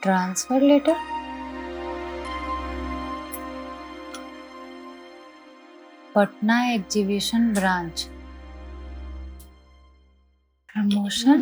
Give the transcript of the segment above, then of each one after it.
Transfer letter? Patna exhibition branch, promotion.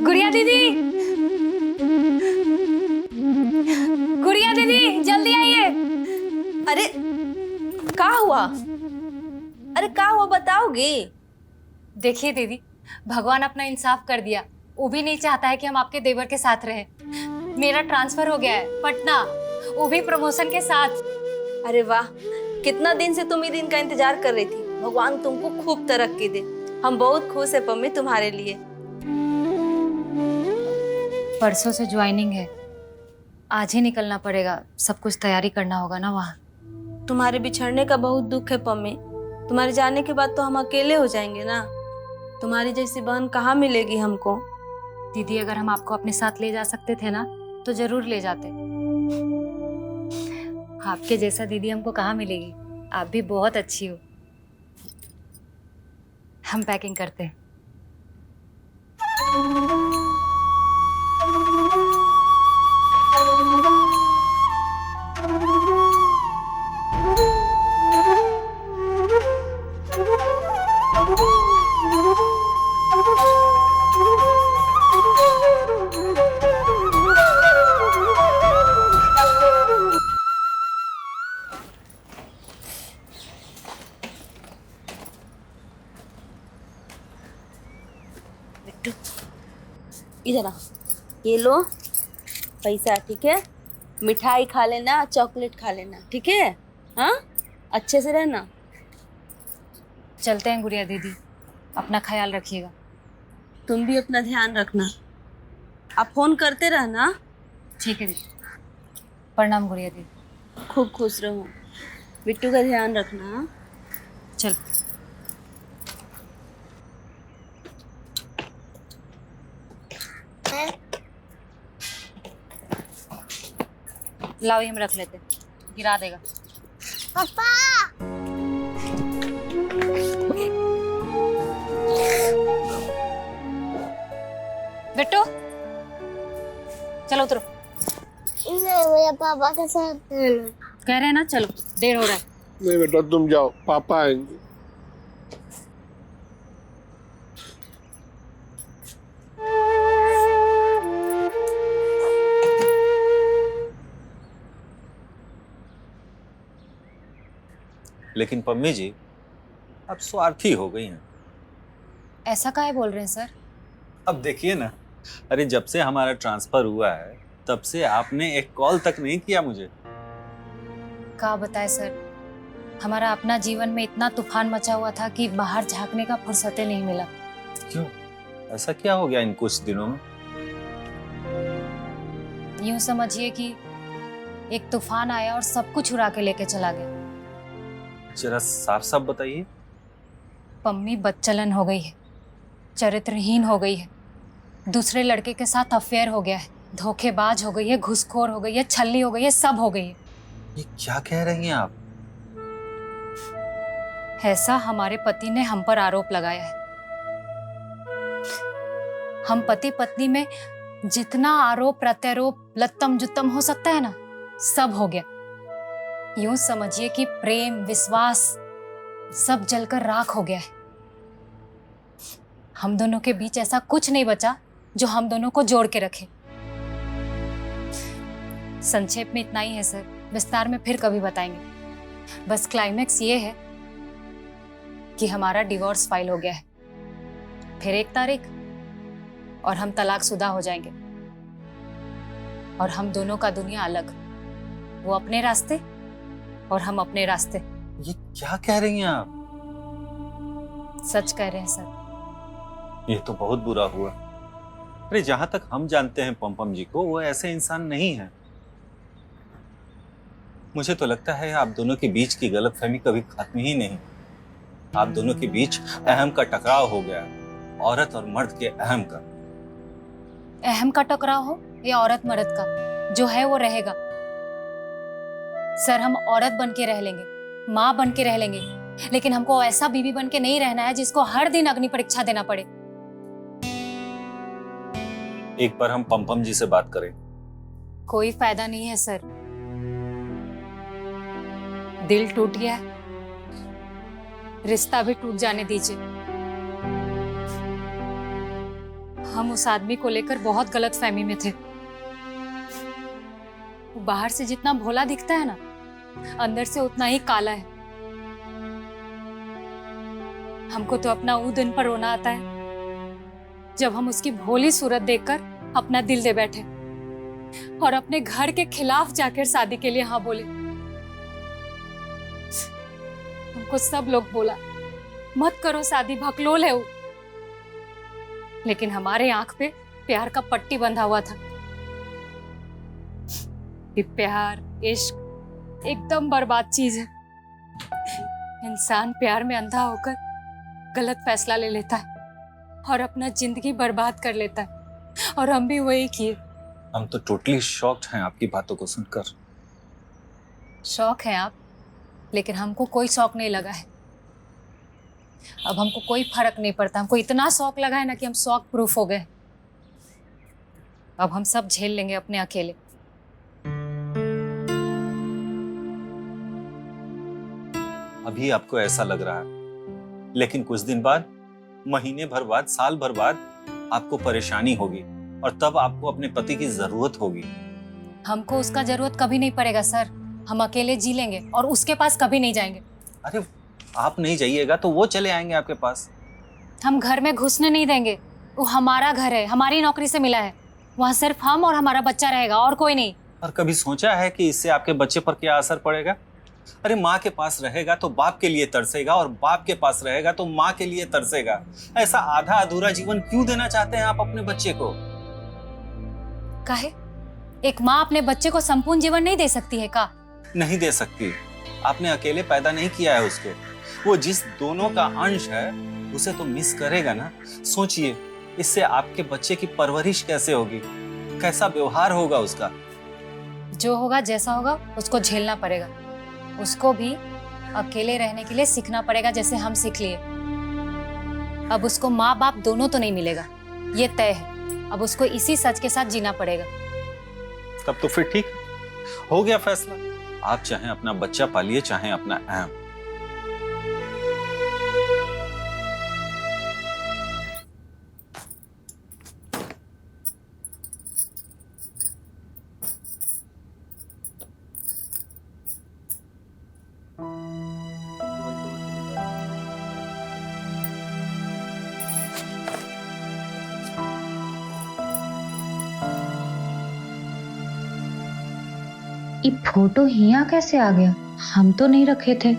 Gudiya दीदी, गुड़िया दीदी जल्दी आइए। अरे क्या हुआ? अरे क्या हुआ बताओगे? देखिए दीदी, भगवान अपना इंसाफ कर दिया। वो भी नहीं चाहता है कि हम आपके देवर के साथ रहें। मेरा ट्रांसफर हो गया है पटना, वो भी प्रमोशन के साथ। अरे वाह, कितना दिन से तुम ये दिन का इंतजार कर रही थी। भगवान तुमको खूब तरक्की दे। हम बहुत खुश है पम्मी तुम्हारे लिए। परसों से ज्वाइनिंग है, आज ही निकलना पड़ेगा। सब कुछ तैयारी करना होगा ना वहाँ। तुम्हारे बिछड़ने का बहुत दुख है पम्मी। तुम्हारे जाने के बाद तो हम अकेले हो जाएंगे ना। तुम्हारी जैसी बहन कहाँ मिलेगी हमको। दीदी, अगर हम आपको अपने साथ ले जा सकते थे ना तो जरूर ले जाते। आपके जैसा दीदी हमको कहाँ मिलेगी। आप भी बहुत अच्छी हो। हम पैकिंग करते हैं। बिट्टू इधर आ, ये लो पैसा, ठीक है? मिठाई खा लेना, चॉकलेट खा लेना, ठीक है? हाँ, अच्छे से रहना। चलते हैं गुड़िया दीदी, अपना ख्याल रखिएगा। तुम भी अपना ध्यान रखना। आप फोन करते रहना। ठीक है दीदी। प्रणाम गुड़िया दीदी। खूब खुश रहो। बिट्टू का ध्यान रखना। हाँ? चल। लाओ, ये हम रख लेते, गिरा देगा। पापा बेटो चलो उतरो। मुझे पापा के साथ रहना। कह रहे हैं ना, चलो देर हो रहा है। नहीं बेटा, तुम जाओ, पापा आएंगे। लेकिन पम्मी जी, आप स्वार्थी हो गई हैं। ऐसा काहे बोल रहे हैं सर? अब देखिए ना, अरे जब से हमारा ट्रांसफर हुआ है तब से आपने एक कॉल तक नहीं किया मुझे। क्या बताए सर, हमारा अपना जीवन में इतना तूफान मचा हुआ था कि बाहर झांकने का फुर्सतें नहीं मिला। क्यों, ऐसा क्या हो गया इन कुछ दिनों में? यूं समझिए कि एक तूफान आया और सब कुछ उड़ा के लेके चला गया। जरा साफ साफ बताइए। पम्मी बदचलन हो गई है, चरित्रहीन हो गई है, दूसरे लड़के के साथ अफेयर हो गया है, धोखेबाज हो गई है, घुसखोर हो गई है, छल्ली हो गई है, सब हो गई है। ये क्या कह रही हैं आप? ऐसा हमारे पति ने हम पर आरोप लगाया है। हम पति पत्नी में जितना आरोप प्रत्यारोप लत्तम जुत्तम हो सकता है ना, सब हो गया। यूं समझिए कि प्रेम विश्वास सब जलकर राख हो गया है। हम दोनों के बीच ऐसा कुछ नहीं बचा जो हम दोनों को जोड़ के रखे। संक्षेप में इतना ही है सर, विस्तार में फिर कभी बताएंगे। बस क्लाइमेक्स ये है कि हमारा डिवोर्स फाइल हो गया है। फिर 1 तारीख और हम तलाकशुदा हो जाएंगे और हम दोनों का दुनिया अलग, वो अपने रास्ते और हम अपने रास्ते। ये क्या कह रही हैं आप? सच कह रहे हैं सर। ये तो बहुत बुरा हुआ। अरे जहां तक हम जानते हैं पम जी को, वो ऐसे इंसान नहीं है। मुझे तो लगता है आप दोनों के बीच की गलतफहमी कभी खत्म ही नहीं। आप दोनों के बीच अहम का टकराव हो गया, औरत और मर्द के अहम का। अहम का टकराव हो या औरत मर्द का, जो है वो रहेगा। सर हम औरत बन के रह लेंगे, माँ बन के रह लेंगे, लेकिन हमको ऐसा बीवी बन के नहीं रहना है जिसको हर दिन अग्नि परीक्षा देना पड़े। एक बार हम पम्पम जी से बात करें। कोई फायदा नहीं है सर, दिल टूट गया है, रिश्ता भी टूट जाने दीजिए। हम उस आदमी को लेकर बहुत गलतफहमी में थे। वो बाहर से जितना भोला दिखता है ना, अंदर से उतना ही काला है। हमको तो अपना वो दिन पर रोना आता है जब हम उसकी भोली सूरत देखकर अपना दिल दे बैठे और अपने घर के खिलाफ जाकर शादी के लिए हाँ बोले। हमको सब लोग बोला मत करो शादी, भकलोल है वो, लेकिन हमारे आंख पे प्यार का पट्टी बंधा हुआ था। ये प्यार इश्क एकदम बर्बाद चीज है। इंसान प्यार में अंधा होकर गलत फैसला ले लेता है और अपना जिंदगी बर्बाद कर लेता है, और हम भी वही किए। हम तो टोटली शॉक्ड हैं आपकी बातों को सुनकर। शौक है आप, लेकिन हमको कोई शौक नहीं लगा है। अब हमको कोई फर्क नहीं पड़ता। हमको इतना शौक लगा है ना कि हम शौक प्रूफ हो गए। अब हम सब झेल लेंगे अपने अकेले। अभी आपको ऐसा लग रहा है, लेकिन कुछ दिन बाद, महीने भर बाद, साल भर बाद आपको परेशानी होगी और तब आपको अपने पति की जरूरत होगी। हमको उसका जरूरत कभी नहीं पड़ेगा सर। हम अकेले जी लेंगे और उसके पास कभी नहीं जाएंगे। अरे आप नहीं जाइएगा तो वो चले आएंगे आपके पास। हम घर में घुसने नहीं देंगे। वो हमारा घर है, हमारी नौकरी से मिला है। वहाँ सिर्फ हम और हमारा बच्चा रहेगा और कोई नहीं। और कभी सोचा है कि इससे आपके बच्चे पर क्या असर पड़ेगा? अरे माँ के पास रहेगा तो बाप के लिए तरसेगा और बाप के पास रहेगा तो माँ के लिए तरसेगा। ऐसा आधा अधूरा जीवन क्यों देना चाहते हैं आप अपने बच्चे को? काहे? एक माँ अपने बच्चे को संपूर्ण जीवन नहीं दे सकती है का? नहीं दे सकती। आपने अकेले पैदा नहीं किया है उसको। वो जिस दोनों का अंश है उसे तो मिस करेगा ना। सोचिए, इससे आपके बच्चे की परवरिश कैसे होगी, कैसा व्यवहार होगा उसका। जो होगा जैसा होगा उसको झेलना पड़ेगा। उसको भी अकेले रहने के लिए सीखना पड़ेगा, जैसे हम सीख लिए। अब उसको माँ बाप दोनों तो नहीं मिलेगा, ये तय है। अब उसको इसी सच के साथ जीना पड़ेगा। तब तो फिर ठीक हो गया फैसला। आप चाहे अपना बच्चा पालिए, चाहे अपना अहम। ये फोटो हिया कैसे आ गया? हम तो नहीं रखे थे।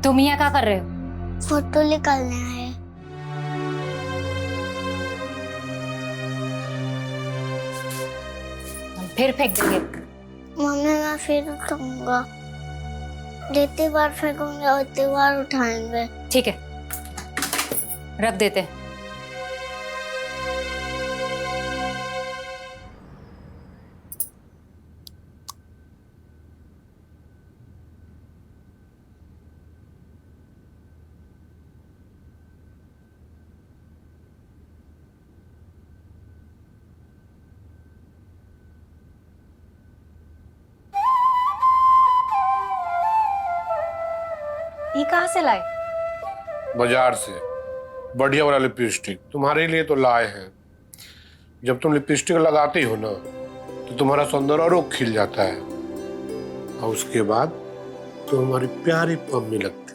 तुम यहाँ क्या कर रहे हो? फोटो निकालने आए। हम फिर फेंक देंगे। मम्मी मैं फिर उठाऊंगा। जितनी बार फेंकूंगा उतनी बार उठाएंगे। ठीक है, रख देते हैं। ये कहाँ से लाए? बाजार से बढ़िया वाला लिपस्टिक तुम्हारे लिए तो लाए हैं। जब तुम लिपस्टिक लगाती हो ना तो तुम्हारा सौंदर्य और खिल जाता है, और उसके बाद तो हमारी प्यारी मम्मी लगती है।